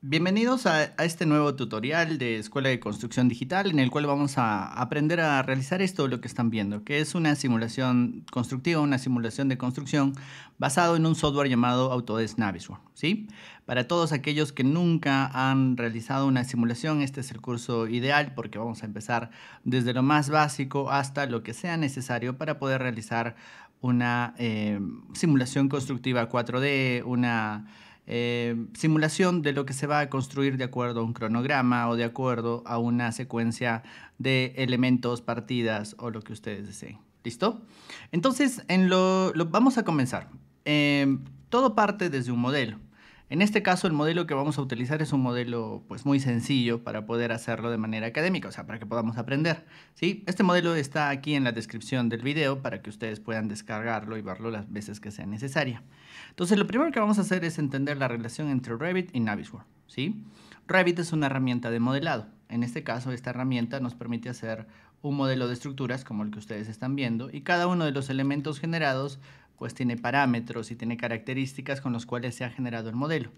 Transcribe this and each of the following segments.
Bienvenidos a este nuevo tutorial de Escuela de Construcción Digital en el cual vamos a aprender a realizar esto lo que están viendo, que es una simulación constructiva, una simulación de construcción basado en un software llamado Autodesk Navisworks, ¿sí? Para todos aquellos que nunca han realizado una simulación, este es el curso ideal porque vamos a empezar desde lo más básico hasta lo que sea necesario para poder realizar una simulación constructiva 4D, una simulación de lo que se va a construir de acuerdo a un cronograma o de acuerdo a una secuencia de elementos, partidas o lo que ustedes deseen. ¿Listo? Entonces, vamos a comenzar. Todo parte desde un modelo. En este caso, el modelo que vamos a utilizar es un modelo pues, muy sencillo para poder hacerlo de manera académica, o sea, para que podamos aprender, ¿sí? Este modelo está aquí en la descripción del video para que ustedes puedan descargarlo y verlo las veces que sea necesaria. Entonces, lo primero que vamos a hacer es entender la relación entre Revit y Navisworks, ¿sí? Revit es una herramienta de modelado. En este caso, esta herramienta nos permite hacer un modelo de estructuras como el que ustedes están viendo y cada uno de los elementos generados pues tiene parámetros y tiene características con los cuales se ha generado el modelo.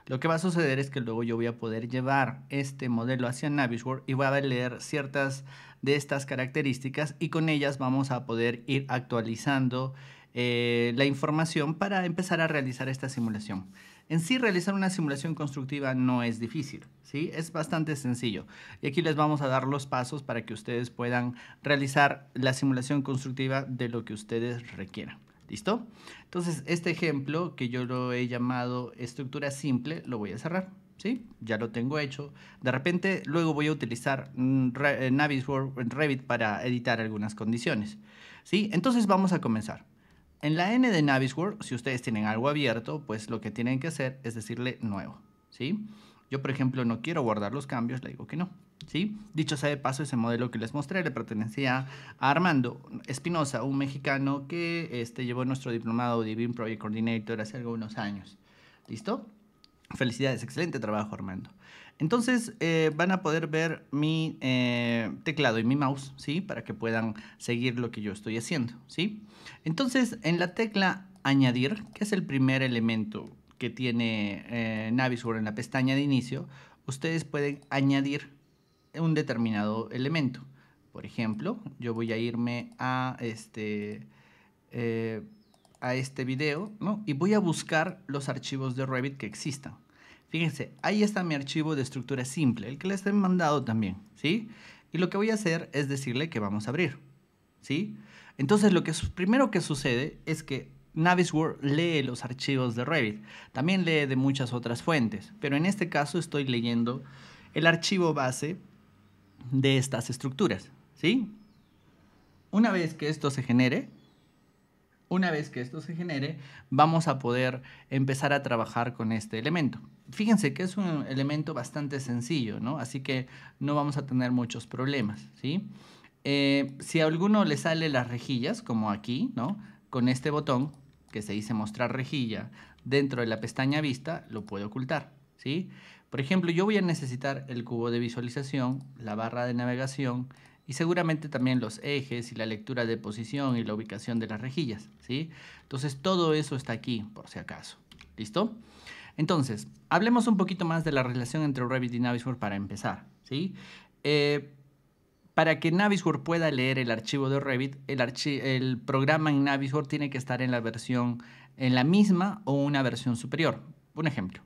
Lo que va a suceder es que luego yo voy a poder llevar este modelo hacia Navisworks y voy a leer ciertas de estas características y con ellas vamos a poder ir actualizando la información para empezar a realizar esta simulación. En sí, realizar una simulación constructiva no es difícil, ¿sí? Es bastante sencillo. Y aquí les vamos a dar los pasos para que ustedes puedan realizar la simulación constructiva de lo que ustedes requieran. ¿Listo? Entonces, este ejemplo que yo lo he llamado estructura simple, lo voy a cerrar, ¿sí? Ya lo tengo hecho. De repente, luego voy a utilizar Navisworks Revit para editar algunas condiciones, ¿sí? Entonces, vamos a comenzar. En la N de Navisworks, si ustedes tienen algo abierto, pues lo que tienen que hacer es decirle nuevo, ¿sí? Yo, por ejemplo, no quiero guardar los cambios, le digo que no. ¿Sí? Dicho sea de paso, ese modelo que les mostré le pertenecía a Armando Espinosa, un mexicano que llevó nuestro diplomado de BIM Project Coordinator hace algunos años. ¿Listo? Felicidades, excelente trabajo, Armando. Entonces van a poder ver mi teclado y mi mouse, ¿sí? Para que puedan seguir lo que yo estoy haciendo, ¿sí? Entonces, en la tecla añadir, que es el primer elemento que tiene Navisworks en la pestaña de inicio, ustedes pueden añadir un determinado elemento. Por ejemplo, yo voy a irme a este video, ¿no? Y voy a buscar los archivos de Revit que existan. Fíjense, ahí está mi archivo de estructura simple, el que les he mandado también, ¿sí? Y lo que voy a hacer es decirle que vamos a abrir, ¿sí? Entonces, lo que primero que sucede es que Navisworks lee los archivos de Revit. También lee de muchas otras fuentes, pero en este caso estoy leyendo el archivo base de estas estructuras, ¿sí? Una vez que esto se genere, vamos a poder empezar a trabajar con este elemento. Fíjense que es un elemento bastante sencillo, ¿no? Así que no vamos a tener muchos problemas, ¿sí? Si a alguno le sale las rejillas, como aquí, ¿no? Con este botón que se dice mostrar rejilla dentro de la pestaña vista, lo puedo ocultar, ¿sí? Por ejemplo, yo voy a necesitar el cubo de visualización, la barra de navegación y seguramente también los ejes y la lectura de posición y la ubicación de las rejillas, ¿sí? Entonces, todo eso está aquí, por si acaso. ¿Listo? Entonces, hablemos un poquito más de la relación entre Revit y Navisworks para empezar, ¿sí? Para que Navisworks pueda leer el archivo de Revit, el programa en Navisworks tiene que estar en la misma o una versión superior. Un ejemplo.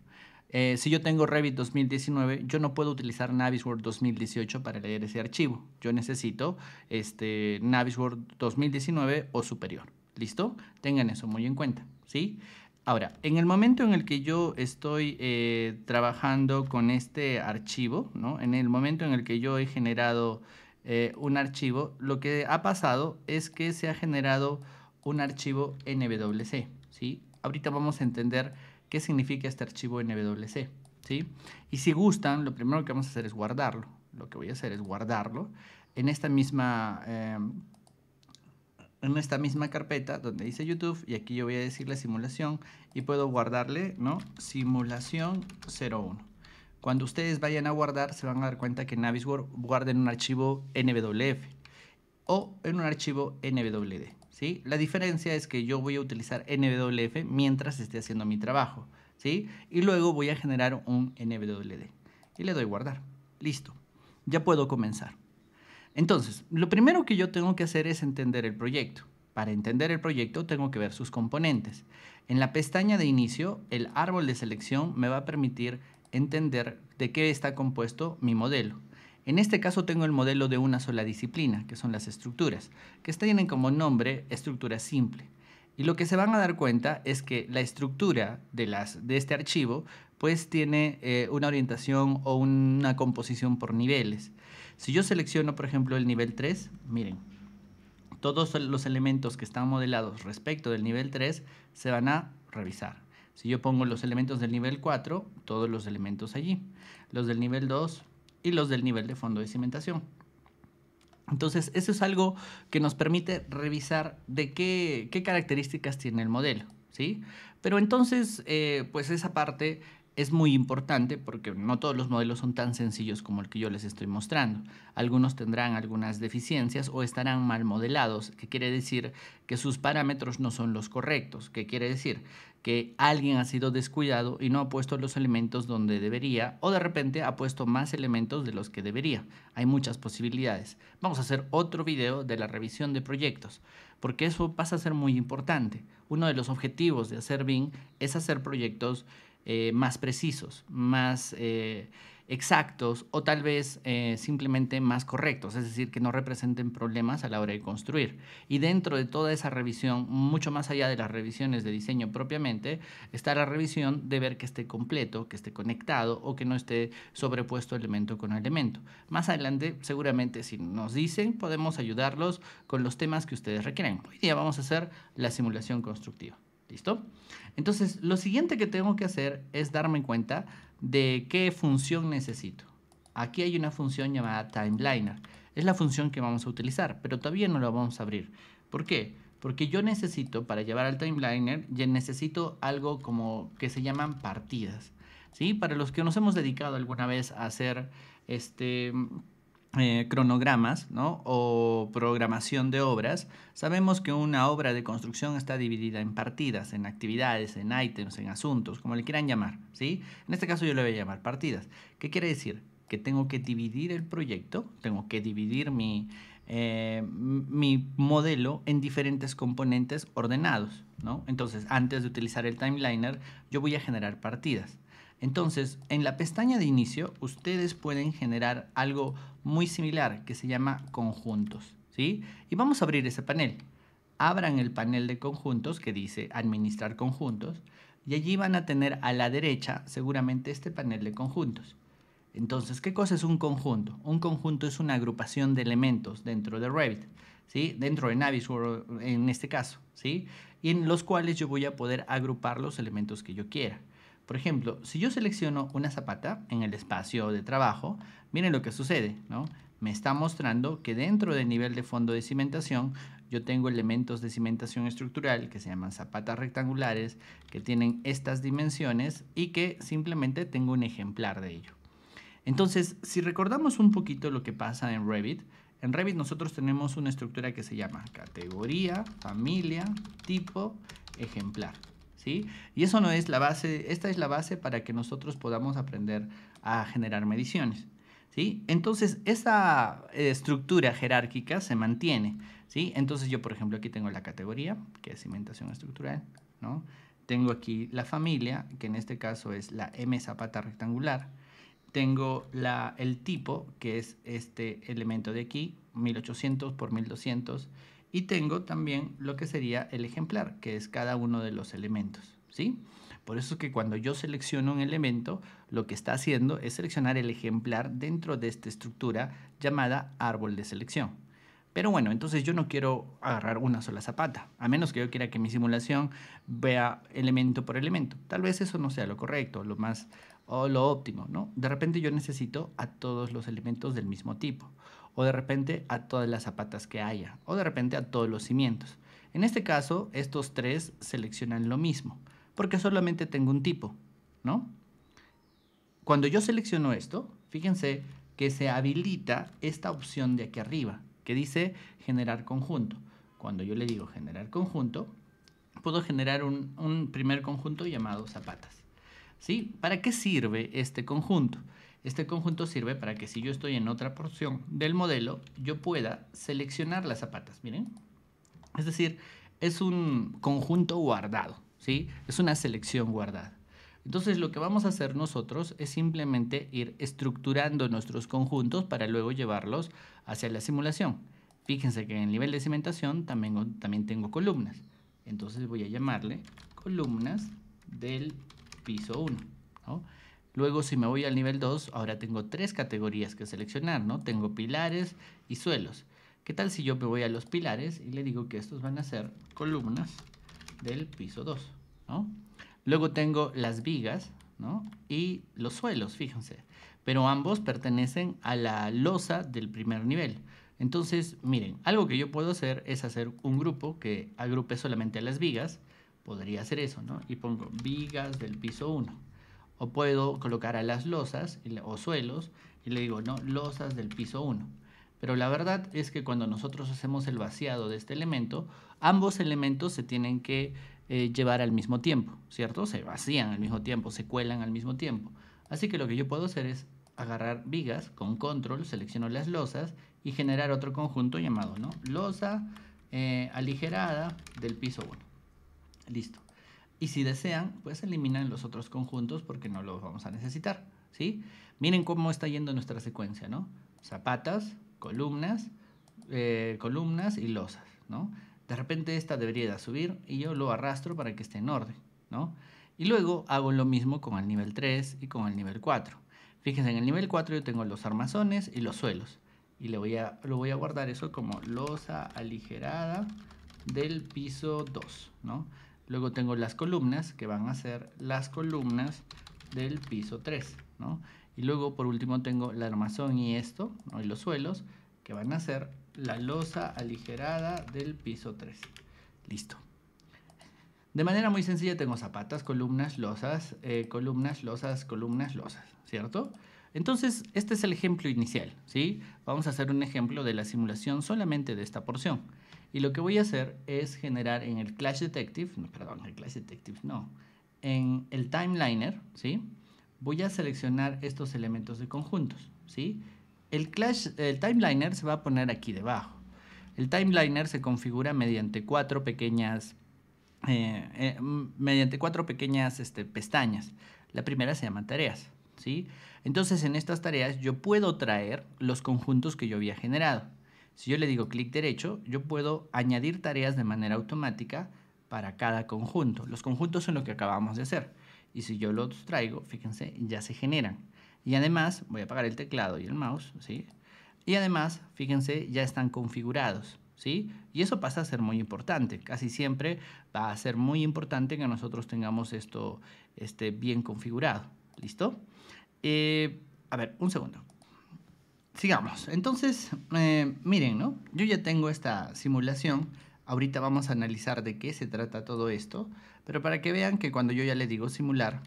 Si yo tengo Revit 2019, yo no puedo utilizar Navisworks 2018 para leer ese archivo. Yo necesito Navisworks 2019 o superior. ¿Listo? Tengan eso muy en cuenta, ¿sí? Ahora, en el momento en el que yo estoy trabajando con este archivo, ¿no? En el momento en el que yo he generado un archivo, lo que ha pasado es que se ha generado un archivo NWC, ¿sí? Ahorita vamos a entender qué significa este archivo NWC, ¿sí? Y si gustan, lo primero que vamos a hacer es guardarlo. Lo que voy a hacer es guardarlo en esta misma carpeta donde dice YouTube, y aquí yo voy a decirle simulación y puedo guardarle, ¿no? Simulación 01. Cuando ustedes vayan a guardar, se van a dar cuenta que Navisworks guarda en un archivo NWF o en un archivo NWD, ¿sí? La diferencia es que yo voy a utilizar NWF mientras esté haciendo mi trabajo, ¿sí? Y luego voy a generar un NWD. Y le doy guardar. Listo. Ya puedo comenzar. Entonces, lo primero que yo tengo que hacer es entender el proyecto. Para entender el proyecto tengo que ver sus componentes. En la pestaña de inicio, el árbol de selección me va a permitir entender de qué está compuesto mi modelo. En este caso tengo el modelo de una sola disciplina, que son las estructuras, que tienen como nombre estructura simple. Y lo que se van a dar cuenta es que la estructura de este archivo pues tiene una orientación o una composición por niveles. Si yo selecciono, por ejemplo, el nivel 3, miren, todos los elementos que están modelados respecto del nivel 3 se van a revisar. Si yo pongo los elementos del nivel 4, todos los elementos allí. Los del nivel 2 y los del nivel de fondo de cimentación. Entonces, eso es algo que nos permite revisar de qué características tiene el modelo, ¿sí? Pero entonces, pues esa parte es muy importante porque no todos los modelos son tan sencillos como el que yo les estoy mostrando. Algunos tendrán algunas deficiencias o estarán mal modelados, que quiere decir que sus parámetros no son los correctos, que quiere decir que alguien ha sido descuidado y no ha puesto los elementos donde debería, o de repente ha puesto más elementos de los que debería. Hay muchas posibilidades. Vamos a hacer otro video de la revisión de proyectos, porque eso pasa a ser muy importante. Uno de los objetivos de hacer BIM es hacer proyectos más precisos, más exactos o tal vez simplemente más correctos, es decir, que no representen problemas a la hora de construir. Y dentro de toda esa revisión, mucho más allá de las revisiones de diseño propiamente, está la revisión de ver que esté completo, que esté conectado o que no esté sobrepuesto elemento con elemento. Más adelante, seguramente, si nos dicen, podemos ayudarlos con los temas que ustedes requieren. Hoy día vamos a hacer la simulación constructiva. ¿Listo? Entonces, lo siguiente que tengo que hacer es darme cuenta de qué función necesito. Aquí hay una función llamada timeliner. Es la función que vamos a utilizar, pero todavía no la vamos a abrir. ¿Por qué? Porque yo necesito, para llevar al timeliner, ya necesito algo como que se llaman partidas. ¿Sí? Para los que nos hemos dedicado alguna vez a hacer cronogramas, ¿no? O programación de obras, sabemos que una obra de construcción está dividida en partidas, en actividades, en ítems, en asuntos, como le quieran llamar, ¿sí? En este caso yo le voy a llamar partidas. ¿Qué quiere decir? Que tengo que dividir el proyecto, tengo que dividir mi modelo en diferentes componentes ordenados, ¿no? Entonces, antes de utilizar el timeliner, yo voy a generar partidas. Entonces, en la pestaña de inicio, ustedes pueden generar algo muy similar que se llama conjuntos, ¿sí? Y vamos a abrir ese panel. Abran el panel de conjuntos que dice administrar conjuntos y allí van a tener a la derecha seguramente este panel de conjuntos. Entonces, ¿qué cosa es un conjunto? Un conjunto es una agrupación de elementos dentro de Revit, ¿sí? Dentro de Navisworks en este caso, ¿sí? Y en los cuales yo voy a poder agrupar los elementos que yo quiera. Por ejemplo, si yo selecciono una zapata en el espacio de trabajo, miren lo que sucede, ¿no? Me está mostrando que dentro del nivel de fondo de cimentación yo tengo elementos de cimentación estructural que se llaman zapatas rectangulares, que tienen estas dimensiones y que simplemente tengo un ejemplar de ello. Entonces, si recordamos un poquito lo que pasa en Revit nosotros tenemos una estructura que se llama categoría, familia, tipo, ejemplar. ¿Sí? Y eso no es la base, esta es la base para que nosotros podamos aprender a generar mediciones. ¿Sí? Entonces, esa estructura jerárquica se mantiene. ¿Sí? Entonces, yo, por ejemplo, aquí tengo la categoría, que es cimentación estructural, ¿no? Tengo aquí la familia, que en este caso es la M zapata rectangular. Tengo el tipo, que es este elemento de aquí, 1800 por 1200. Y tengo también lo que sería el ejemplar, que es cada uno de los elementos, ¿sí? Por eso es que cuando yo selecciono un elemento, lo que está haciendo es seleccionar el ejemplar dentro de esta estructura llamada árbol de selección. Pero bueno, entonces yo no quiero agarrar una sola zapata, a menos que yo quiera que mi simulación vea elemento por elemento. Tal vez eso no sea lo correcto, lo más o lo óptimo, ¿no? De repente yo necesito a todos los elementos del mismo tipo, o de repente a todas las zapatas que haya, o de repente a todos los cimientos. En este caso, estos tres seleccionan lo mismo, porque solamente tengo un tipo, ¿no? Cuando yo selecciono esto, fíjense que se habilita esta opción de aquí arriba, que dice generar conjunto. cuando yo le digo generar conjunto, puedo generar un primer conjunto llamado zapatas. ¿Sí? ¿Para qué sirve este conjunto? Este conjunto sirve para que si yo estoy en otra porción del modelo, yo pueda seleccionar las zapatas. Miren. Es decir, es un conjunto guardado, ¿sí? Es una selección guardada. Entonces lo que vamos a hacer nosotros es simplemente ir estructurando nuestros conjuntos para luego llevarlos hacia la simulación. Fíjense que en el nivel de cimentación también tengo columnas. Entonces voy a llamarle columnas del piso 1, ¿no? Luego si me voy al nivel 2, ahora tengo 3 categorías que seleccionar, ¿no? Tengo pilares y suelos. ¿Qué tal si yo me voy a los pilares y le digo que estos van a ser columnas del piso 2, ¿no? Luego tengo las vigas, ¿no? Y los suelos, fíjense. Pero ambos pertenecen a la losa del primer nivel. Entonces, miren, algo que yo puedo hacer es hacer un grupo que agrupe solamente a las vigas. Podría hacer eso, ¿no? Y pongo vigas del piso 1. O puedo colocar a las losas o suelos y le digo, no, losas del piso 1. Pero la verdad es que cuando nosotros hacemos el vaciado de este elemento, ambos elementos se tienen que llevar al mismo tiempo, ¿cierto? Se vacían al mismo tiempo, se cuelan al mismo tiempo. Así que lo que yo puedo hacer es agarrar vigas con control, selecciono las losas y generar otro conjunto llamado, ¿no? Losa aligerada del piso 1. Listo. Y si desean, pues eliminan los otros conjuntos porque no los vamos a necesitar, ¿sí? Miren cómo está yendo nuestra secuencia, ¿no? Zapatas, columnas y losas, ¿no? De repente esta debería de subir y yo lo arrastro para que esté en orden, ¿no? Y luego hago lo mismo con el nivel 3 y con el nivel 4. Fíjense, en el nivel 4 yo tengo los armazones y los suelos. Y lo voy a guardar eso como losa aligerada del piso 2, ¿no? Luego tengo las columnas, que van a ser las columnas del piso 3, ¿no? Y luego por último tengo el armazón y esto, ¿no? Y los suelos, que van a ser la losa aligerada del piso 3. Listo. De manera muy sencilla tengo zapatas, columnas, losas, columnas, losas, ¿cierto? Entonces, este es el ejemplo inicial, ¿sí? Vamos a hacer un ejemplo de la simulación solamente de esta porción. Y lo que voy a hacer es generar en el Clash Detective, no, perdón, el Clash Detective no, en el Timeliner, ¿sí? Voy a seleccionar estos elementos de conjuntos, ¿sí? El Timeliner se va a poner aquí debajo. El Timeliner se configura mediante cuatro pequeñas pestañas. La primera se llama tareas, ¿sí? Entonces en estas tareas yo puedo traer los conjuntos que yo había generado. Si yo le digo clic derecho, yo puedo añadir tareas de manera automática para cada conjunto. Los conjuntos son lo que acabamos de hacer. Y si yo los traigo, fíjense, ya se generan. Y además, voy a apagar el teclado y el mouse, ¿sí? Y además, fíjense, ya están configurados, ¿sí? Y eso pasa a ser muy importante. Casi siempre va a ser muy importante que nosotros tengamos esto bien configurado. ¿Listo? A ver, un segundo. Sigamos. Entonces, miren, ¿no? Yo ya tengo esta simulación. Ahorita vamos a analizar de qué se trata todo esto. Pero para que vean que cuando yo ya le digo simular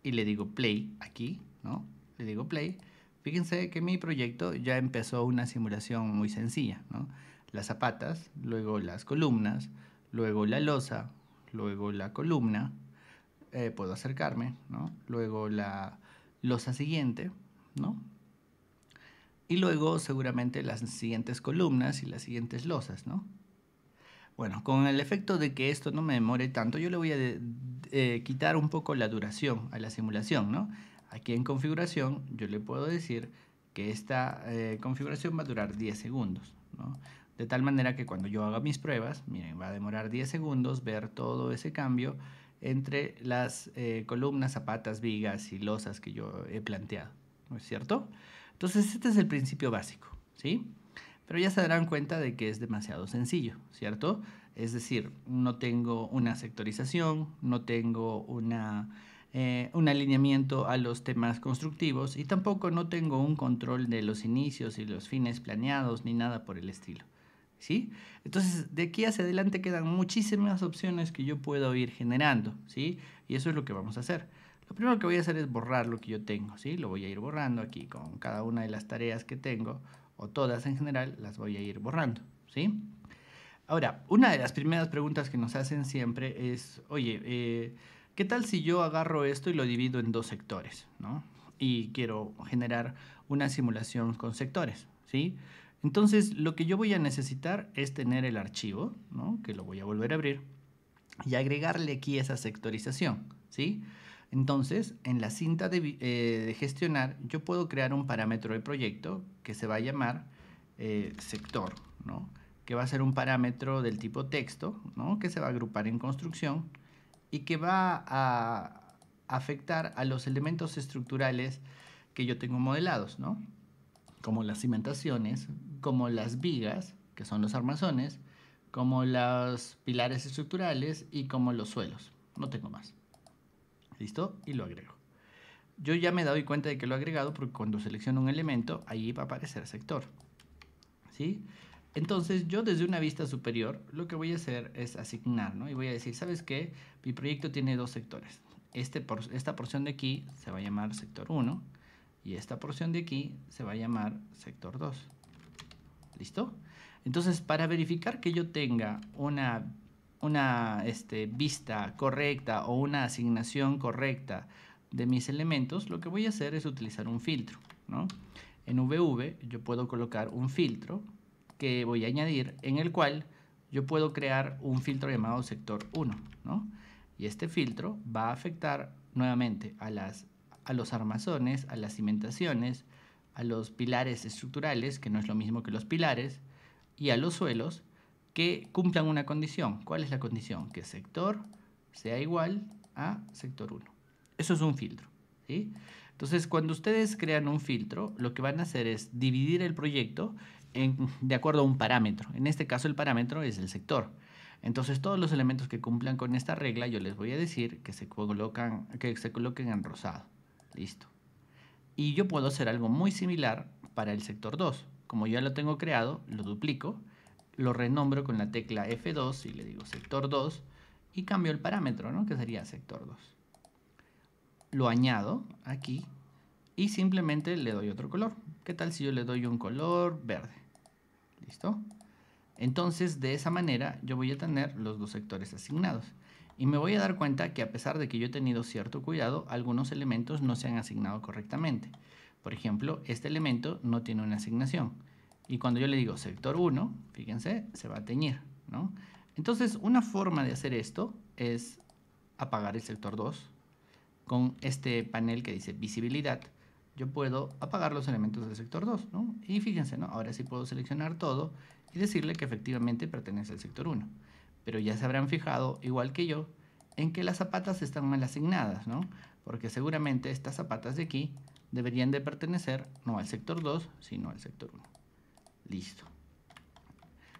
y le digo play aquí, ¿no? Le digo play. Fíjense que mi proyecto ya empezó una simulación muy sencilla, ¿no? Las zapatas, luego las columnas, luego la losa, luego la columna. Puedo acercarme, ¿no? Luego la losa siguiente, ¿no? Y luego seguramente las siguientes columnas y las siguientes losas, ¿no? Bueno, con el efecto de que esto no me demore tanto, yo le voy a quitar un poco la duración a la simulación, ¿no? Aquí en configuración yo le puedo decir que esta configuración va a durar 10 segundos, ¿no? De tal manera que cuando yo haga mis pruebas, miren, va a demorar 10 segundos ver todo ese cambio entre las columnas, zapatas, vigas y losas que yo he planteado, ¿no es cierto? Entonces este es el principio básico, ¿sí? Pero ya se darán cuenta de que es demasiado sencillo, ¿cierto? Es decir, no tengo una sectorización, no tengo un alineamiento a los temas constructivos y tampoco no tengo un control de los inicios y los fines planeados ni nada por el estilo, ¿sí? Entonces, de aquí hacia adelante quedan muchísimas opciones que yo puedo ir generando, ¿sí? Y eso es lo que vamos a hacer. Lo primero que voy a hacer es borrar lo que yo tengo, ¿sí? Lo voy a ir borrando aquí con cada una de las tareas que tengo, o todas en general, las voy a ir borrando, ¿sí? Ahora, una de las primeras preguntas que nos hacen siempre es, oye, ¿qué tal si yo agarro esto y lo divido en dos sectores, ¿no? Y quiero generar una simulación con sectores, ¿sí? Entonces, lo que yo voy a necesitar es tener el archivo, ¿no? Que lo voy a volver a abrir y agregarle aquí esa sectorización, ¿sí? Entonces, en la cinta de gestionar, yo puedo crear un parámetro de proyecto que se va a llamar sector, ¿no? Que va a ser un parámetro del tipo texto, ¿no? Que se va a agrupar en construcción y que va a afectar a los elementos estructurales que yo tengo modelados, ¿no? Como las cimentaciones, como las vigas, que son los armazones, como los pilares estructurales y como los suelos. No tengo más. ¿Listo? Y lo agrego. Yo ya me doy cuenta de que lo he agregado porque cuando selecciono un elemento, ahí va a aparecer sector. ¿Sí? Entonces yo desde una vista superior lo que voy a hacer es asignar, ¿no? Y voy a decir, ¿sabes qué? Mi proyecto tiene dos sectores. Esta porción de aquí se va a llamar sector 1 y esta porción de aquí se va a llamar sector 2. ¿Listo? Entonces, para verificar que yo tenga una vista correcta o una asignación correcta de mis elementos, lo que voy a hacer es utilizar un filtro, ¿no? En VV yo puedo colocar un filtro que voy a añadir en el cual yo puedo crear un filtro llamado sector 1, ¿no? Y este filtro va a afectar nuevamente a los armazones, a las cimentaciones, a los pilares estructurales, que no es lo mismo que los pilares, y a los suelos que cumplan una condición. ¿Cuál es la condición? Que sector sea igual a sector 1. Eso es un filtro, ¿sí? Entonces, cuando ustedes crean un filtro, lo que van a hacer es dividir el proyecto de acuerdo a un parámetro. En este caso, el parámetro es el sector. Entonces, todos los elementos que cumplan con esta regla, yo les voy a decir que se coloquen en rosado. Listo. Y yo puedo hacer algo muy similar para el sector 2. Como ya lo tengo creado, lo duplico, lo renombro con la tecla F2 y le digo sector 2 y cambio el parámetro, ¿no? Que sería sector 2. Lo añado aquí y simplemente le doy otro color. ¿Qué tal si yo le doy un color verde? ¿Listo? Entonces, de esa manera, yo voy a tener los dos sectores asignados. Y me voy a dar cuenta que a pesar de que yo he tenido cierto cuidado, algunos elementos no se han asignado correctamente. Por ejemplo, este elemento no tiene una asignación. Y cuando yo le digo sector 1, fíjense, se va a teñir, ¿no? Entonces, una forma de hacer esto es apagar el sector 2 con este panel que dice visibilidad. Yo puedo apagar los elementos del sector 2, ¿no? Y fíjense, ¿no? Ahora sí puedo seleccionar todo y decirle que efectivamente pertenece al sector 1. Pero ya se habrán fijado, igual que yo, en que las zapatas están mal asignadas, ¿no? Porque seguramente estas zapatas de aquí deberían de pertenecer no al sector 2, sino al sector 1. Listo.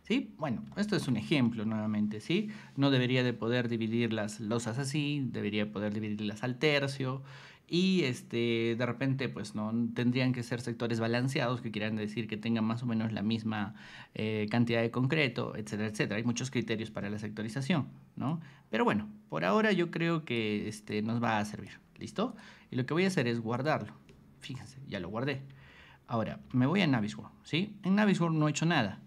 ¿Sí? Bueno, esto es un ejemplo nuevamente, ¿sí? No debería de poder dividir las losas así, debería poder dividirlas al tercio y de repente pues no tendrían que ser sectores balanceados que quieran decir que tengan más o menos la misma cantidad de concreto, etcétera, etcétera. Hay muchos criterios para la sectorización, ¿no? Pero bueno, por ahora yo creo que nos va a servir, ¿listo? Y lo que voy a hacer es guardarlo. Fíjense, ya lo guardé. Ahora, me voy a Navisworks, ¿sí? En Navisworks no he hecho nada.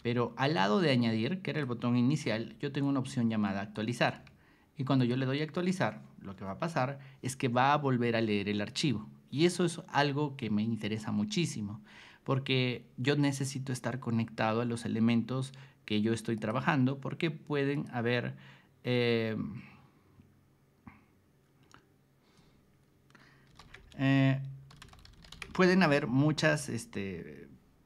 Pero al lado de añadir, que era el botón inicial, yo tengo una opción llamada actualizar. Y cuando yo le doy a actualizar, lo que va a pasar es que va a volver a leer el archivo. Y eso es algo que me interesa muchísimo, porque yo necesito estar conectado a los elementos que yo estoy trabajando, porque pueden haber eh, eh,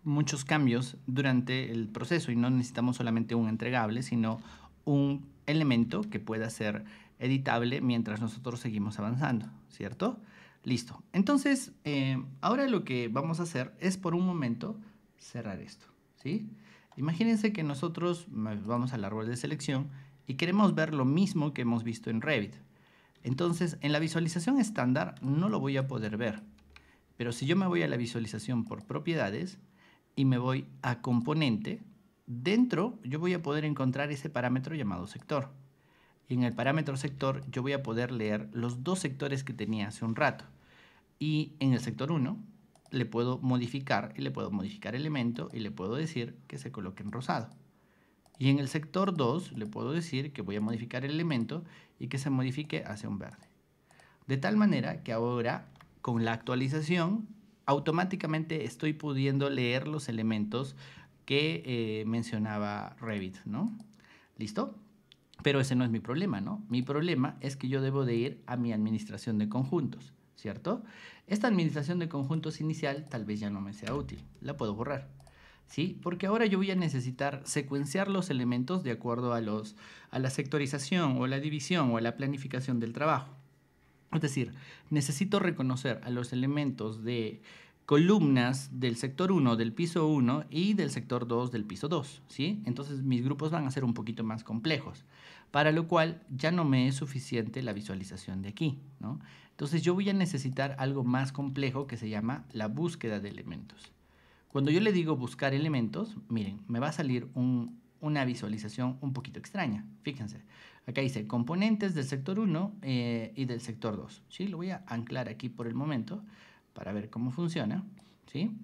muchos cambios durante el proceso y no necesitamos solamente un entregable, sino un elemento que pueda ser editable mientras nosotros seguimos avanzando, ¿cierto? Listo. Entonces, ahora lo que vamos a hacer es por un momento cerrar esto, ¿sí? Imagínense que nosotros vamos al árbol de selección y queremos ver lo mismo que hemos visto en Revit. Entonces, en la visualización estándar no lo voy a poder ver. Pero si yo me voy a la visualización por propiedades y me voy a componente, dentro yo voy a poder encontrar ese parámetro llamado sector. Y en el parámetro sector yo voy a poder leer los dos sectores que tenía hace un rato. Y en el sector 1 le puedo modificar elemento y le puedo decir que se coloque en rosado. Y en el sector 2 le puedo decir que voy a modificar el elemento y que se modifique hacia un verde. De tal manera que ahora, con la actualización, automáticamente estoy pudiendo leer los elementos que mencionaba Revit, ¿no? ¿Listo? Pero ese no es mi problema, ¿no? Mi problema es que yo debo de ir a mi administración de conjuntos, ¿cierto? Esta administración de conjuntos inicial tal vez ya no me sea útil, la puedo borrar, ¿sí? Porque ahora yo voy a necesitar secuenciar los elementos de acuerdo a la sectorización o la división o a la planificación del trabajo. Es decir, necesito reconocer a los elementos de columnas del sector 1 del piso 1 y del sector 2 del piso 2, ¿sí? Entonces mis grupos van a ser un poquito más complejos, para lo cual ya no me es suficiente la visualización de aquí, ¿no? Entonces yo voy a necesitar algo más complejo que se llama la búsqueda de elementos. Cuando yo le digo buscar elementos, miren, me va a salir una visualización un poquito extraña. Fíjense, acá dice componentes del sector 1 y del sector 2. ¿Sí? Lo voy a anclar aquí por el momento para ver cómo funciona. ¿Sí?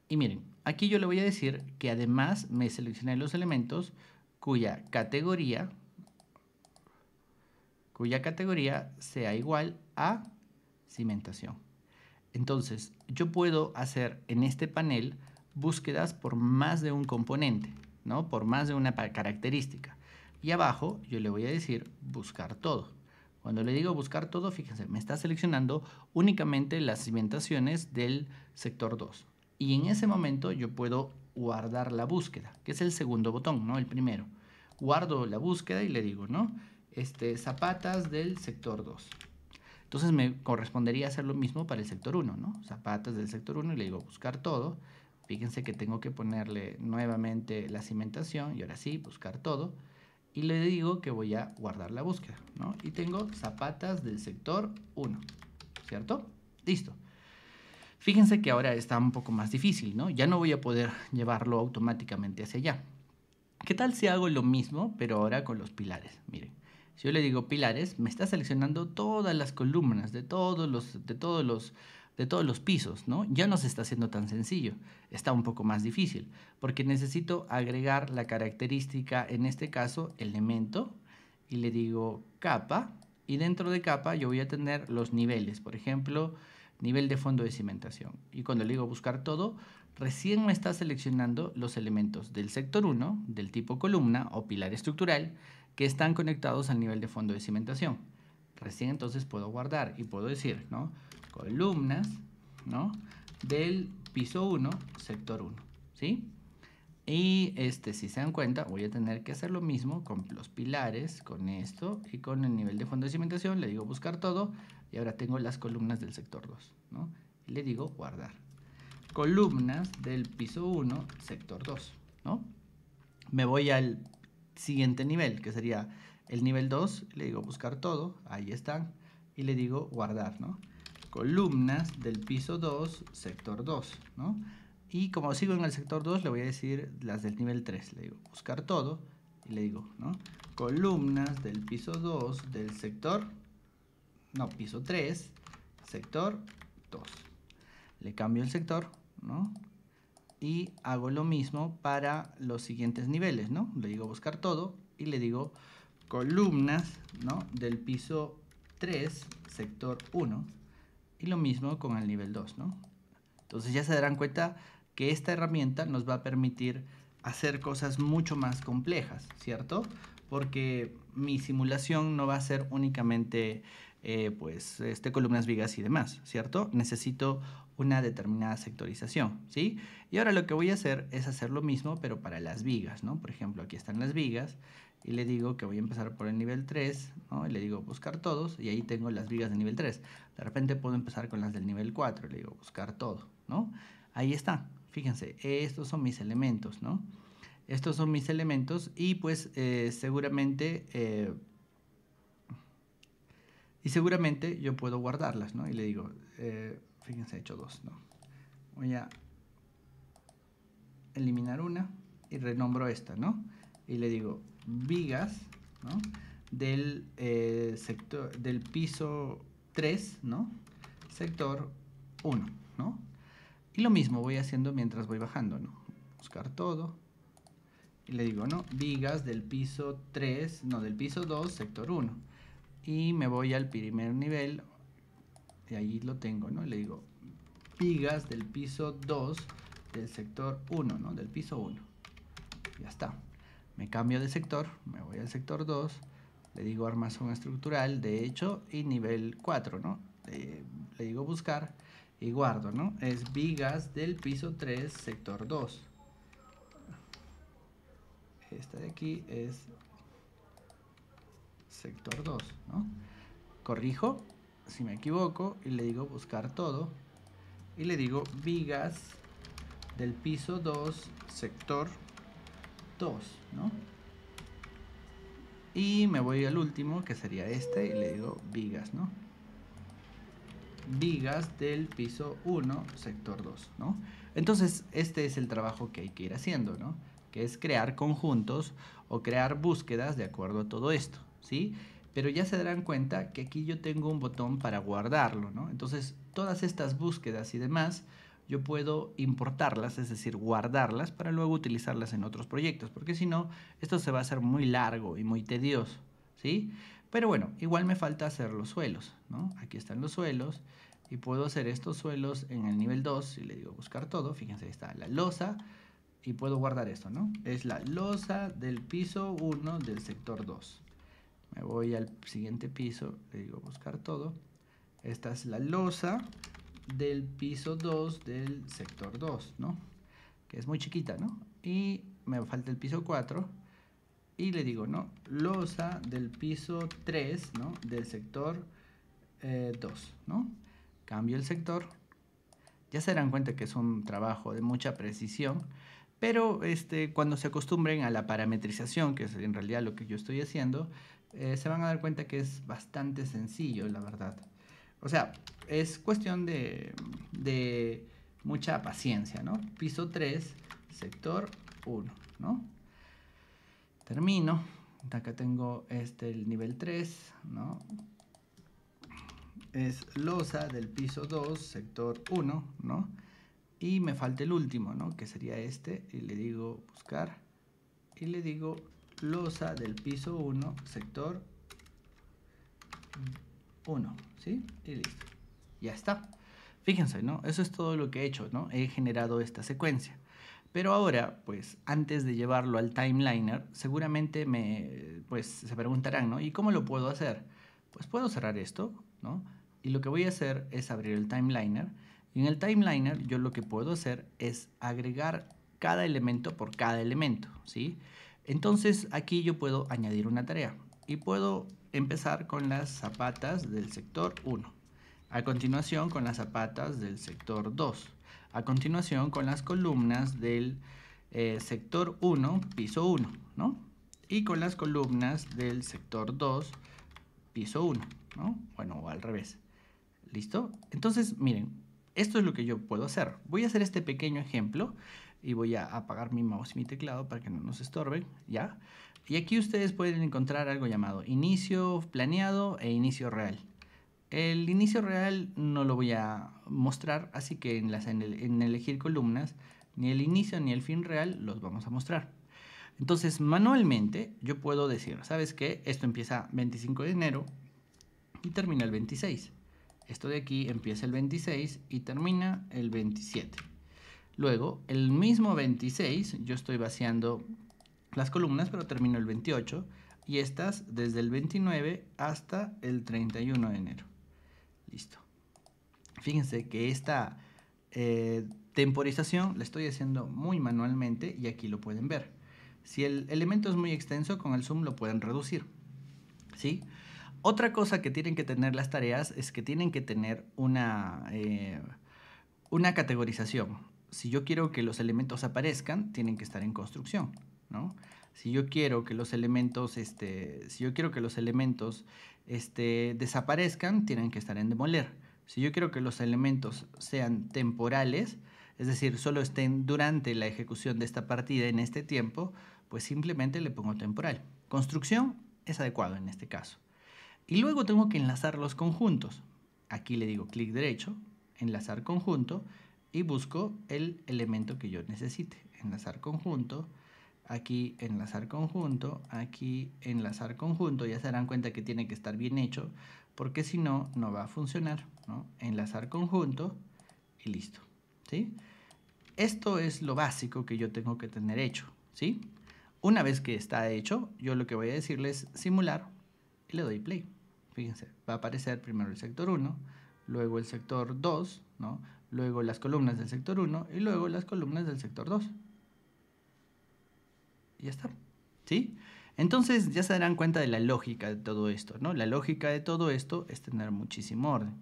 Y miren, aquí yo le voy a decir que además me seleccioné los elementos cuya categoría sea igual a cimentación. Entonces, yo puedo hacer en este panel búsquedas por más de un componente, ¿no? Por más de una característica. Y abajo yo le voy a decir buscar todo. Cuando le digo buscar todo, fíjense, me está seleccionando únicamente las cimentaciones del sector 2. Y en ese momento yo puedo guardar la búsqueda, que es el segundo botón, ¿no? El primero. Guardo la búsqueda y le digo, ¿no? Zapatas del sector 2. Entonces me correspondería hacer lo mismo para el sector 1, ¿no? Zapatas del sector 1 y le digo buscar todo. Fíjense que tengo que ponerle nuevamente la cimentación y ahora sí, buscar todo. Y le digo que voy a guardar la búsqueda, ¿no? Y tengo zapatas del sector 1, ¿cierto? Listo. Fíjense que ahora está un poco más difícil, ¿no? Ya no voy a poder llevarlo automáticamente hacia allá. ¿Qué tal si hago lo mismo, pero ahora con los pilares? Miren. Si yo le digo pilares, me está seleccionando todas las columnas de todos los pisos, ¿no? Ya no se está haciendo tan sencillo, está un poco más difícil, porque necesito agregar la característica, en este caso, elemento, y le digo capa, y dentro de capa yo voy a tener los niveles, por ejemplo, nivel de fondo de cimentación. Y cuando le digo buscar todo, recién me está seleccionando los elementos del sector 1, del tipo columna o pilar estructural, que están conectados al nivel de fondo de cimentación. Recién entonces puedo guardar y puedo decir, ¿no? Columnas, ¿no? Del piso 1, sector 1, ¿sí? Y si se dan cuenta, voy a tener que hacer lo mismo con los pilares, con esto y con el nivel de fondo de cimentación. Le digo buscar todo y ahora tengo las columnas del sector 2, ¿no? Y le digo guardar. Columnas del piso 1, sector 2, ¿no? Me voy al siguiente nivel, que sería el nivel 2, le digo buscar todo, ahí están, y le digo guardar, ¿no? Columnas del piso 2, sector 2, ¿no? Y como sigo en el sector 2, le voy a decir las del nivel 3, le digo buscar todo, y le digo, ¿no? Columnas del piso 2 del sector, no, piso 3, sector 2. Le cambio el sector, ¿no? Y hago lo mismo para los siguientes niveles, ¿no? Le digo buscar todo y le digo columnas, ¿no? Del piso 3, sector 1 y lo mismo con el nivel 2, ¿no? Entonces ya se darán cuenta que esta herramienta nos va a permitir hacer cosas mucho más complejas, ¿cierto? Porque mi simulación no va a ser únicamente columnas, vigas y demás, ¿cierto? Necesito una determinada sectorización, ¿sí? Y ahora lo que voy a hacer es hacer lo mismo, pero para las vigas, ¿no? Por ejemplo, aquí están las vigas y le digo que voy a empezar por el nivel 3, ¿no? Y le digo buscar todos y ahí tengo las vigas de nivel 3. De repente puedo empezar con las del nivel 4 y le digo buscar todo, ¿no? Ahí está, fíjense, estos son mis elementos, ¿no? Estos son mis elementos y pues seguramente yo puedo guardarlas, ¿no? Y le digo, fíjense, he hecho dos, ¿no? Voy a eliminar una y renombro esta, ¿no? Y le digo vigas, ¿no? Del sector del piso 3, ¿no? Sector 1, ¿no? Y lo mismo voy haciendo mientras voy bajando, ¿no? Buscar todo y le digo, ¿no? Vigas del piso 3, no, del piso 2, sector 1. Y me voy al primer nivel, y ahí lo tengo, ¿no? Le digo, vigas del piso 2 del sector 1, ¿no? Del piso 1. Ya está. Me cambio de sector, me voy al sector 2, le digo armazón estructural, de hecho, y nivel 4, ¿no? Le digo buscar y guardo, ¿no? Es vigas del piso 3, sector 2. Esta de aquí es sector 2, ¿no? Corrijo si me equivoco y le digo buscar todo y le digo vigas del piso 2, sector 2, ¿no? Y me voy al último, que sería este, y le digo vigas, ¿no? Vigas del piso 1, sector 2, ¿no? Entonces, este es el trabajo que hay que ir haciendo, ¿no? Que es crear conjuntos o crear búsquedas de acuerdo a todo esto, ¿sí? Pero ya se darán cuenta que aquí yo tengo un botón para guardarlo, ¿no? Entonces, todas estas búsquedas y demás, yo puedo importarlas, es decir, guardarlas para luego utilizarlas en otros proyectos, porque si no, esto se va a hacer muy largo y muy tedioso, ¿sí? Pero bueno, igual me falta hacer los suelos, ¿no? Aquí están los suelos y puedo hacer estos suelos en el nivel 2 y le digo buscar todo, fíjense, ahí está la losa y puedo guardar esto, ¿no? Es la losa del piso 1 del sector 2. Me voy al siguiente piso, le digo buscar todo. Esta es la losa del piso 2 del sector 2, ¿no? Que es muy chiquita, ¿no? Y me falta el piso 4 y le digo, ¿no? Losa del piso 3, ¿no? Del sector 2, ¿no? Cambio el sector. Ya se darán cuenta que es un trabajo de mucha precisión, pero cuando se acostumbren a la parametrización, que es en realidad lo que yo estoy haciendo, se van a dar cuenta que es bastante sencillo, la verdad. O sea, es cuestión de mucha paciencia, ¿no? Piso 3, sector 1, ¿no? Termino. Acá tengo el nivel 3, ¿no? Es losa del piso 2, sector 1, ¿no? Y me falta el último, ¿no? Que sería este. Y le digo buscar. Y le digo losa del piso 1, sector 1, ¿sí? Y listo. Ya está. Fíjense, ¿no? Eso es todo lo que he hecho, ¿no? He generado esta secuencia. Pero ahora, pues, antes de llevarlo al timeliner, seguramente pues, se preguntarán, ¿no? ¿Y cómo lo puedo hacer? Pues puedo cerrar esto, ¿no? Y lo que voy a hacer es abrir el timeliner. Y en el timeliner yo lo que puedo hacer es agregar cada elemento por cada elemento, ¿sí? Entonces aquí yo puedo añadir una tarea y puedo empezar con las zapatas del sector 1. A continuación con las zapatas del sector 2. A continuación con las columnas del sector 1, piso 1, ¿no? Y con las columnas del sector 2, piso 1, ¿no? Bueno, o al revés. ¿Listo? Entonces, miren, esto es lo que yo puedo hacer. Voy a hacer este pequeño ejemplo y voy a apagar mi mouse y mi teclado para que no nos estorben, ¿ya? Y aquí ustedes pueden encontrar algo llamado inicio planeado e inicio real. El inicio real no lo voy a mostrar, así que en elegir columnas, ni el inicio ni el fin real los vamos a mostrar. Entonces, manualmente, yo puedo decir, ¿sabes qué? Esto empieza 25 de enero y termina el 26. Esto de aquí empieza el 26 y termina el 27. Luego, el mismo 26, yo estoy vaciando las columnas, pero termino el 28. Y estas desde el 29 hasta el 31 de enero. Listo. Fíjense que esta temporización la estoy haciendo muy manualmente y aquí lo pueden ver. Si el elemento es muy extenso, con el zoom lo pueden reducir, ¿sí? Otra cosa que tienen que tener las tareas es que tienen que tener una categorización. Si yo quiero que los elementos aparezcan, tienen que estar en construcción, ¿no? Si yo quiero que los elementos, desaparezcan, tienen que estar en demoler. Si yo quiero que los elementos sean temporales, es decir, solo estén durante la ejecución de esta partida en este tiempo, pues simplemente le pongo temporal. Construcción es adecuado en este caso. Y luego tengo que enlazar los conjuntos. Aquí le digo clic derecho, enlazar conjunto y busco el elemento que yo necesite. Enlazar conjunto. aquí enlazar conjunto, aquí enlazar conjunto. Ya se darán cuenta que tiene que estar bien hecho, porque si no, no va a funcionar, ¿no? Enlazar conjunto y listo, ¿sí? Esto es lo básico que yo tengo que tener hecho, ¿sí? Una vez que está hecho, yo lo que voy a decirles es simular y le doy play. Fíjense, va a aparecer primero el sector 1, luego el sector 2, ¿no? Luego las columnas del sector 1 y luego las columnas del sector 2. Y ya está, ¿sí? Entonces ya se darán cuenta de la lógica de todo esto, ¿no? La lógica de todo esto es tener muchísimo orden.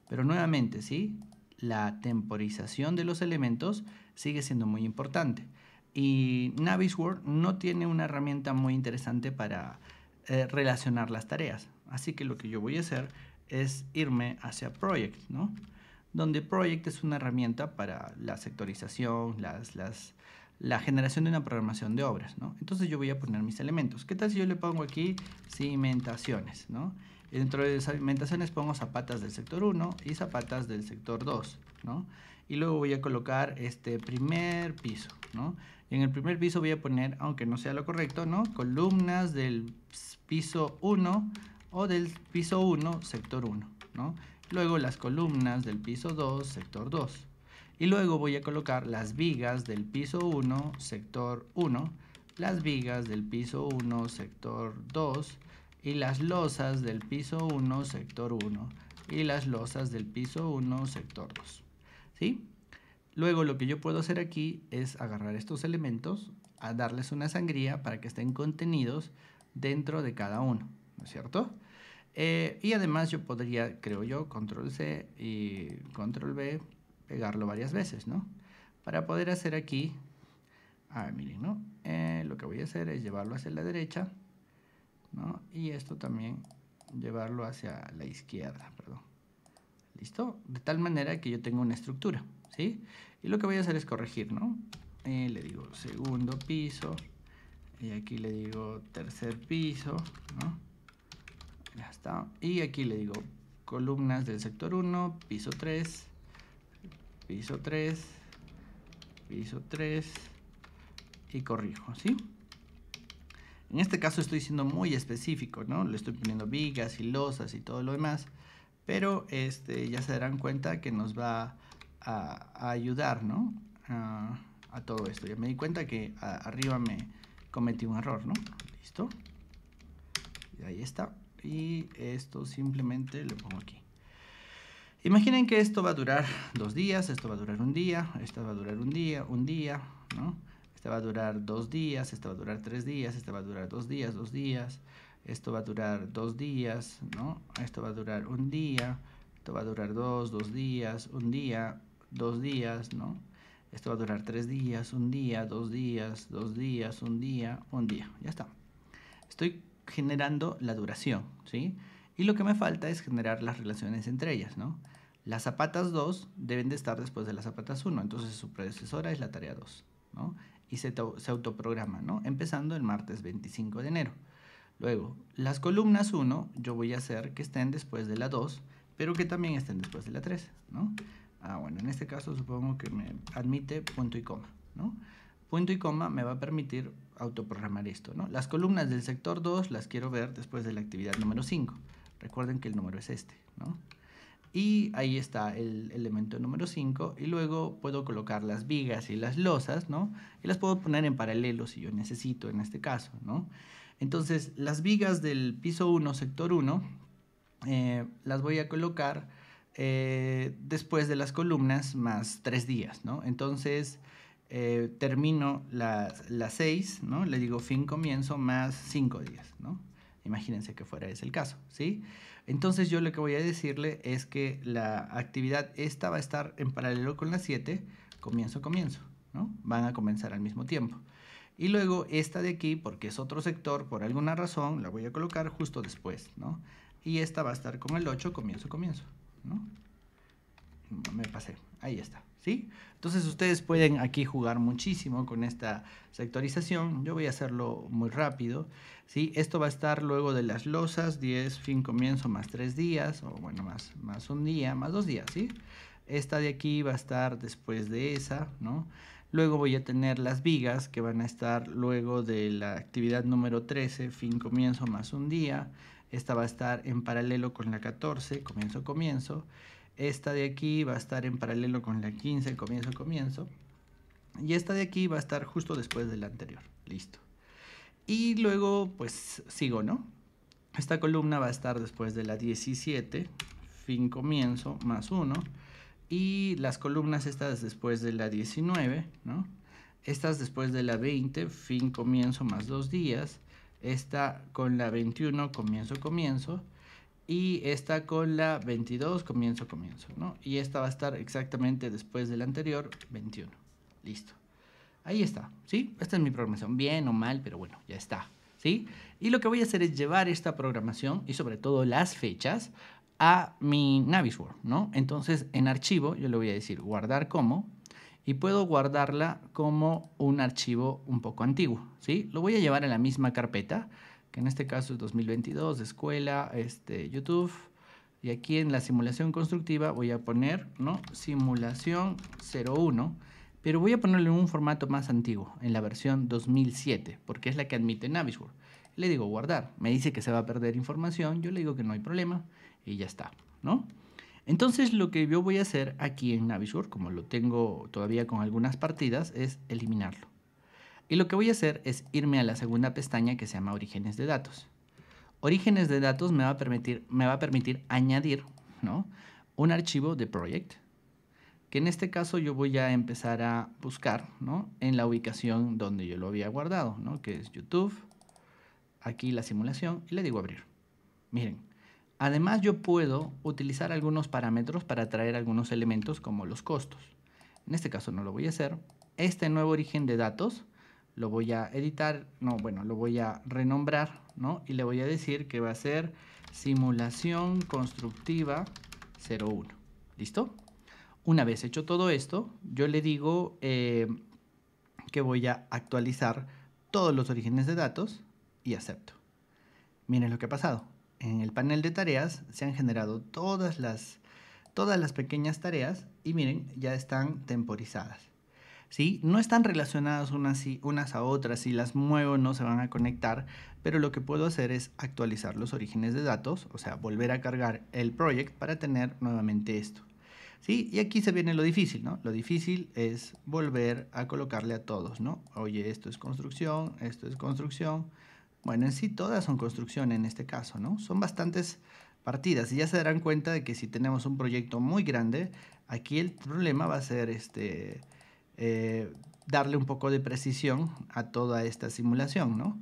Pero nuevamente, ¿sí? La temporización de los elementos sigue siendo muy importante. Y Navisworks no tiene una herramienta muy interesante para relacionar las tareas. Así que lo que yo voy a hacer es irme hacia Project, ¿no? Donde Project es una herramienta para la sectorización, la generación de una programación de obras, ¿no? Entonces yo voy a poner mis elementos. ¿Qué tal si yo le pongo aquí cimentaciones, ¿no? Y dentro de cimentaciones pongo zapatas del sector 1 y zapatas del sector 2, ¿no? Y luego voy a colocar este primer piso, ¿no? Y en el primer piso voy a poner, aunque no sea lo correcto, ¿no? Columnas del piso 1 o del piso 1, sector 1, ¿no? Luego las columnas del piso 2, sector 2. Y luego voy a colocar las vigas del piso 1, sector 1, las vigas del piso 1, sector 2, y las losas del piso 1, sector 1, y las losas del piso 1, sector 2. ¿Sí? Luego lo que yo puedo hacer aquí es agarrar estos elementos, a darles una sangría para que estén contenidos dentro de cada uno, ¿no es cierto? Y además yo podría, creo yo, control C y control V, pegarlo varias veces, ¿no? Para poder hacer aquí, miren, ¿no? Lo que voy a hacer es llevarlo hacia la derecha, ¿no? Y esto también llevarlo hacia la izquierda, perdón. ¿Listo? De tal manera que yo tengo una estructura, ¿sí? Y lo que voy a hacer es corregir, ¿no? Le digo segundo piso, y aquí le digo tercer piso, ¿no? Ya está. Y aquí le digo columnas del sector 1, piso 3, piso 3, piso 3 y corrijo, ¿sí? En este caso estoy siendo muy específico, ¿no? Le estoy poniendo vigas y losas y todo lo demás, pero ya se darán cuenta que nos va a ayudar, ¿no? A todo esto. Ya me di cuenta que arriba me cometí un error, ¿no? Listo. Y ahí está. Y esto simplemente lo pongo aquí. Imaginen que esto va a durar 2 días, esto va a durar un día, esto va a durar un día, ¿no? Este va a durar 2 días, este va a durar 3 días, este va a durar 2 días, 2 días, esto va a durar 2 días, ¿no? Esto va a durar un día, esto va a durar 2 días, un día, 2 días, ¿no? Esto va a durar 3 días, un día, 2 días, 2 días, un día, ya está. Estoy generando la duración, ¿sí? Y lo que me falta es generar las relaciones entre ellas, ¿no? Las zapatas 2 deben de estar después de las zapatas 1, entonces su predecesora es la tarea 2, ¿no? Y se autoprograma, ¿no? Empezando el martes 25 de enero. Luego, las columnas 1 yo voy a hacer que estén después de la 2, pero que también estén después de la 3, ¿no? Bueno, en este caso supongo que me admite punto y coma, ¿no? Punto y coma me va a permitir autoprogramar esto, ¿no? Las columnas del sector 2 las quiero ver después de la actividad número 5. Recuerden que el número es este, ¿no? Y ahí está el elemento número 5 y luego puedo colocar las vigas y las losas, ¿no? Y las puedo poner en paralelo si yo necesito en este caso, ¿no? Entonces, las vigas del piso 1, sector 1, las voy a colocar después de las columnas más 3 días, ¿no? Entonces, termino las 6, ¿no? Le digo fin comienzo más 5 días, ¿no? Imagínense que fuera ese el caso, ¿sí? Entonces yo lo que voy a decirle es que la actividad esta va a estar en paralelo con la 7, comienzo, ¿no? Van a comenzar al mismo tiempo. Y luego esta de aquí, porque es otro sector, por alguna razón, la voy a colocar justo después, ¿no? Y esta va a estar con el 8, comienzo, ¿no? Me pasé, ahí está, ¿sí? Entonces ustedes pueden aquí jugar muchísimo con esta sectorización. Yo voy a hacerlo muy rápido, ¿sí? Esto va a estar luego de las losas, 10, fin, comienzo, más 3 días, o bueno, más un día, más 2 días, ¿sí? Esta de aquí va a estar después de esa, ¿no? Luego voy a tener las vigas que van a estar luego de la actividad número 13, fin, comienzo más un día. Esta va a estar en paralelo con la 14, comienzo, comienzo. Esta de aquí va a estar en paralelo con la 15, comienzo, comienzo. Y esta de aquí va a estar justo después de la anterior. Listo. Y luego pues sigo, ¿no? Esta columna va a estar después de la 17, fin, comienzo, más 1. Y las columnas estas después de la 19, ¿no? Estas después de la 20, fin, comienzo, más 2 días. Esta con la 21, comienzo, comienzo. Y esta con la 22, comienzo, comienzo, ¿no? Y esta va a estar exactamente después de la anterior, 21. Listo. Ahí está, ¿sí? Esta es mi programación, bien o mal, pero bueno, ya está, ¿sí? Y lo que voy a hacer es llevar esta programación y sobre todo las fechas a mi Navisworks, ¿no? Entonces, en archivo yo le voy a decir guardar como y puedo guardarla como un archivo un poco antiguo, ¿sí? Lo voy a llevar a la misma carpeta, que en este caso es 2022, de escuela, YouTube. Y aquí en la simulación constructiva voy a poner, ¿no? Simulación 01. Pero voy a ponerlo en un formato más antiguo, en la versión 2007, porque es la que admite Navisworks. Le digo guardar, me dice que se va a perder información, yo le digo que no hay problema y ya está, ¿no? Entonces lo que yo voy a hacer aquí en Navisworks, como lo tengo todavía con algunas partidas, es eliminarlo. Y lo que voy a hacer es irme a la segunda pestaña que se llama Orígenes de datos. Orígenes de datos me va a permitir añadir, ¿no?, un archivo de project, que en este caso yo voy a empezar a buscar, ¿no?, en la ubicación donde yo lo había guardado, ¿no?, que es YouTube, aquí la simulación, y le digo abrir. Miren, además yo puedo utilizar algunos parámetros para traer algunos elementos como los costos. En este caso no lo voy a hacer. Este nuevo origen de datos lo voy a editar, lo voy a renombrar, ¿no?, y le voy a decir que va a ser simulación constructiva 01. ¿Listo? Una vez hecho todo esto, yo le digo que voy a actualizar todos los orígenes de datos y acepto. Miren lo que ha pasado. En el panel de tareas se han generado todas las pequeñas tareas y miren, ya están temporizadas, ¿sí? No están relacionadas unas a otras, si las muevo no se van a conectar, pero lo que puedo hacer es actualizar los orígenes de datos, o sea, volver a cargar el project para tener nuevamente esto, ¿sí? Y aquí se viene lo difícil, ¿no? Lo difícil es volver a colocarle a todos, ¿no? Oye, esto es construcción, esto es construcción. Bueno, en sí todas son construcción en este caso, ¿no? Son bastantes partidas y ya se darán cuenta de que si tenemos un proyecto muy grande, aquí el problema va a ser darle un poco de precisión a toda esta simulación, ¿no?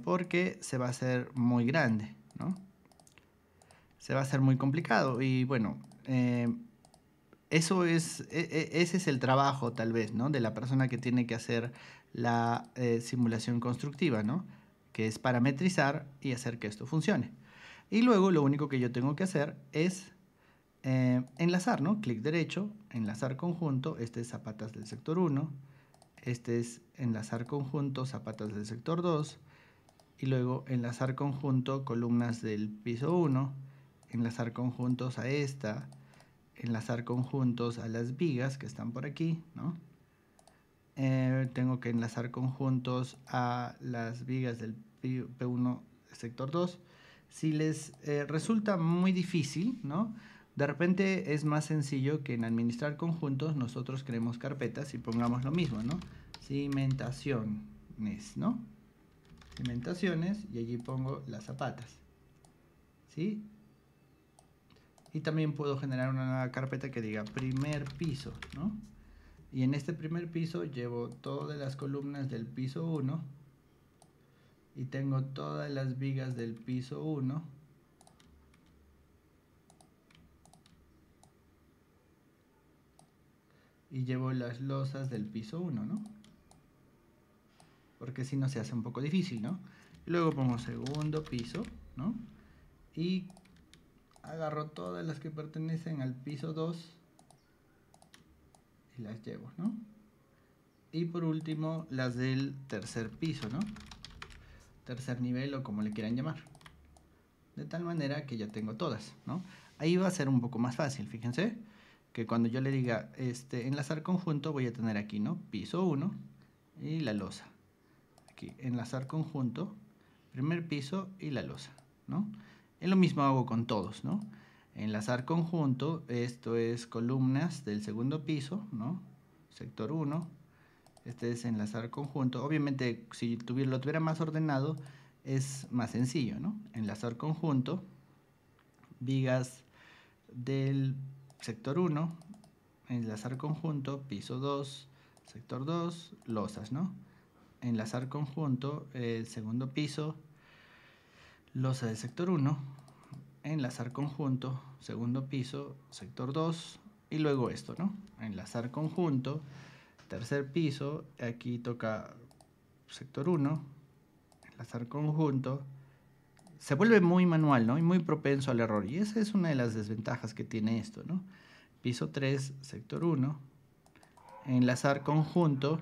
Porque se va a hacer muy grande, ¿no? Se va a hacer muy complicado y bueno, ese es el trabajo tal vez, ¿no?, de la persona que tiene que hacer la simulación constructiva, ¿no?, que es parametrizar y hacer que esto funcione. Y luego lo único que yo tengo que hacer es enlazar, ¿no? Clic derecho, enlazar conjunto, este es zapatas del sector 1, este es enlazar conjunto, zapatas del sector 2, y luego enlazar conjunto, columnas del piso 1, enlazar conjuntos a esta, enlazar conjuntos a las vigas que están por aquí, ¿no? Tengo que enlazar conjuntos a las vigas del P1 sector 2. Si les resulta muy difícil, ¿no?, de repente es más sencillo que en administrar conjuntos nosotros creemos carpetas y pongamos lo mismo, ¿no? Cimentaciones, ¿no? Cimentaciones, y allí pongo las zapatas, ¿sí? Y también puedo generar una nueva carpeta que diga primer piso, ¿no? Y en este primer piso llevo todas las columnas del piso 1 y tengo todas las vigas del piso 1 y llevo las losas del piso 1, ¿no? Porque si no se hace un poco difícil, ¿no? Luego pongo segundo piso, ¿no? Y agarro todas las que pertenecen al piso 2 y las llevo, ¿no? Y por último las del tercer piso, ¿no? Tercer nivel o como le quieran llamar. De tal manera que ya tengo todas, ¿no? Ahí va a ser un poco más fácil, fíjense. que cuando yo le diga enlazar conjunto, voy a tener aquí, ¿no? Piso 1 y la losa. Aquí, enlazar conjunto, primer piso y la losa, ¿no? Y lo mismo hago con todos, ¿no? Enlazar conjunto, esto es columnas del segundo piso, ¿no? Sector 1. Este es enlazar conjunto. Obviamente, si lo tuviera más ordenado, es más sencillo, ¿no? Enlazar conjunto, vigas del sector 1, enlazar conjunto, piso 2, sector 2, losas, ¿no? Enlazar conjunto, el segundo piso, losa del sector 1, enlazar conjunto, segundo piso, sector 2, y luego esto, ¿no? Enlazar conjunto, tercer piso, aquí toca sector 1, enlazar conjunto. Se vuelve muy manual, ¿no? Y muy propenso al error. Y esa es una de las desventajas que tiene esto, ¿no? Piso 3, sector 1, enlazar conjunto,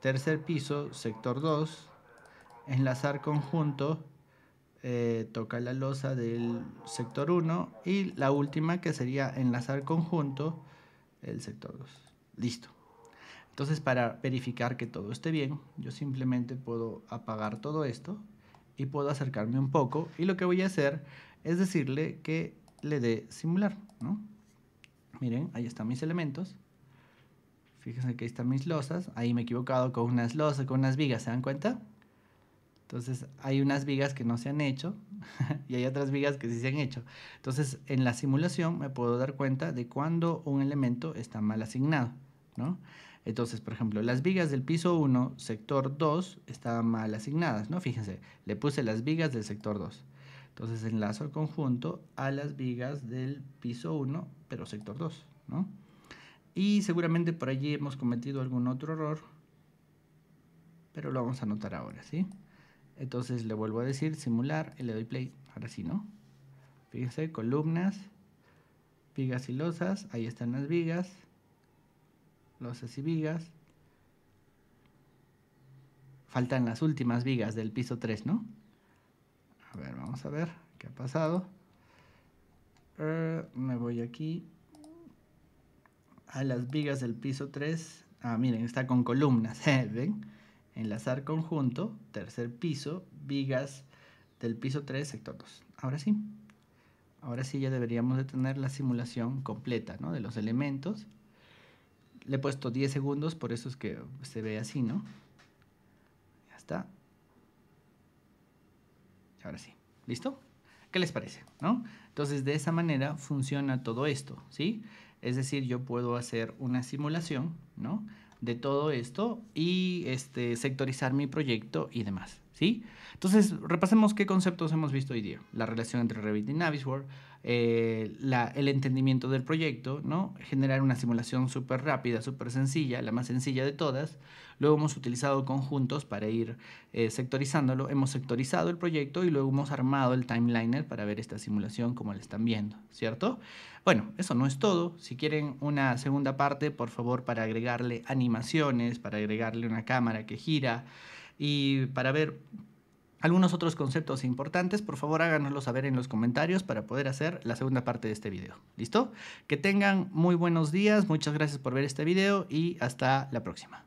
tercer piso, sector 2, enlazar conjunto, toca la losa del sector 1 y la última que sería enlazar conjunto, el sector 2. Listo. Entonces, para verificar que todo esté bien, yo simplemente puedo apagar todo esto y puedo acercarme un poco, y lo que voy a hacer es decirle que le dé simular, ¿no? Miren, ahí están mis elementos. Fíjense que ahí están mis losas. Ahí me he equivocado con unas losas, con unas vigas, ¿se dan cuenta? Entonces hay unas vigas que no se han hecho y hay otras vigas que sí se han hecho. Entonces en la simulación me puedo dar cuenta de cuando un elemento está mal asignado, ¿no? Entonces, por ejemplo, las vigas del piso 1, sector 2, estaban mal asignadas, ¿no? Fíjense, le puse las vigas del sector 2. Entonces enlazo el conjunto a las vigas del piso 1, pero sector 2, ¿no? Y seguramente por allí hemos cometido algún otro error, pero lo vamos a anotar ahora, ¿sí? Entonces le vuelvo a decir simular y le doy play. Ahora sí, ¿no? Fíjense, columnas, vigas y losas. Ahí están las vigas, losas y vigas. Faltan las últimas vigas del piso 3, ¿no? A ver, vamos a ver qué ha pasado. Me voy aquí a las vigas del piso 3. Ah, miren, está con columnas. ¿Ven? Enlazar conjunto, tercer piso, vigas del piso 3, sector 2. Ahora sí ya deberíamos de tener la simulación completa, ¿no? De los elementos. Le he puesto 10 segundos, por eso es que se ve así, ¿no? Ya está. Ahora sí. ¿Listo? ¿Qué les parece? ¿No? Entonces, de esa manera funciona todo esto, ¿sí? Es decir, yo puedo hacer una simulación, ¿no? De todo esto y sectorizar mi proyecto y demás, ¿sí? Entonces, repasemos qué conceptos hemos visto hoy día. La relación entre Revit y Navisworks, el entendimiento del proyecto, ¿no? Generar una simulación súper rápida, súper sencilla, la más sencilla de todas. Luego hemos utilizado conjuntos para ir sectorizándolo. Hemos sectorizado el proyecto y luego hemos armado el timeliner para ver esta simulación como la están viendo, ¿cierto? Bueno, eso no es todo. Si quieren una segunda parte, por favor, para agregarle animaciones, para agregarle una cámara que gira y para ver algunos otros conceptos importantes, por favor háganoslo saber en los comentarios para poder hacer la segunda parte de este video. ¿Listo? Que tengan muy buenos días, muchas gracias por ver este video y hasta la próxima.